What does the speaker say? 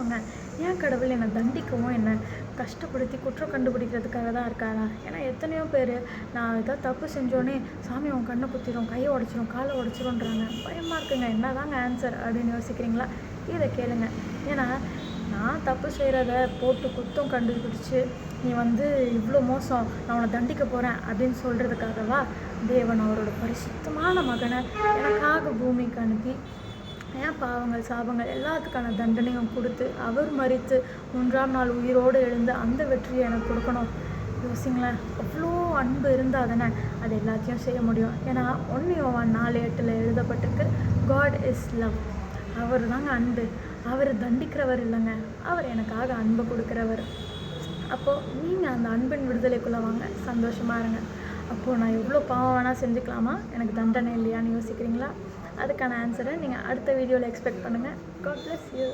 இருக்காங்க. ஏன் கடவுள் என்னை தண்டிக்கவும் என்னை கஷ்டப்படுத்தி குற்றம் கண்டுபிடிக்கிறதுக்காக தான் இருக்காரா? ஏன்னா எத்தனையோ பேர் நான் ஏதாவது தப்பு செஞ்சோன்னே சாமி உன் கண்ணை குத்திரும், கையை உடச்சிரும், காலை உடச்சிரும்ன்றாங்க. பயமாக இருக்குங்க. என்ன தாங்க ஆன்சர் அப்படின்னு யோசிக்கிறீங்களா? இதை கேளுங்க. ஏன்னா நான் தப்பு செய்கிறத போட்டு குத்தம் கண்டுபிடிச்சி நீ இவ்வளோ மோசம், நான் உன்னை தண்டிக்க போகிறேன் அப்படின்னு சொல்கிறதுக்காகவா தேவன் அவரோட பரிசுத்தமான மகனை எனக்காக பூமிக்கு அனுப்பி ஏன் பாவங்கள் சாபங்கள் எல்லாத்துக்கான தண்டனையும் கொடுத்து அவர் மரித்து 3ஆம் நாள் உயிரோடு எழுந்து அந்த வெற்றியை எனக்கு கொடுக்கணும்? யோசிங்களேன். அவ்வளோ அன்பு இருந்தால் தானே அது எல்லாத்தையும் செய்ய முடியும். ஏன்னா 1 யோவான் 4:8 எழுதப்பட்டிருக்கு, காட் இஸ் லவ். அவர் தாங்க அன்பு. அவர் தண்டிக்கிறவர் இல்லைங்க, அவர் எனக்காக அன்பை கொடுக்குறவர். அப்போது நீங்கள் அந்த அன்பின் விடுதலைக்குள்ளே வாங்க, சந்தோஷமாக இருங்க. அப்போது நான் எவ்வளோ பாவம் வேணால் செஞ்சுக்கலாமா, எனக்கு தண்டனை இல்லையான்னு யோசிக்கிறீங்களா? அதுக்கான ஆன்சரை நீங்கள் அடுத்த வீடியோவில் எக்ஸ்பெக்ட் பண்ணுங்கள். God bless you.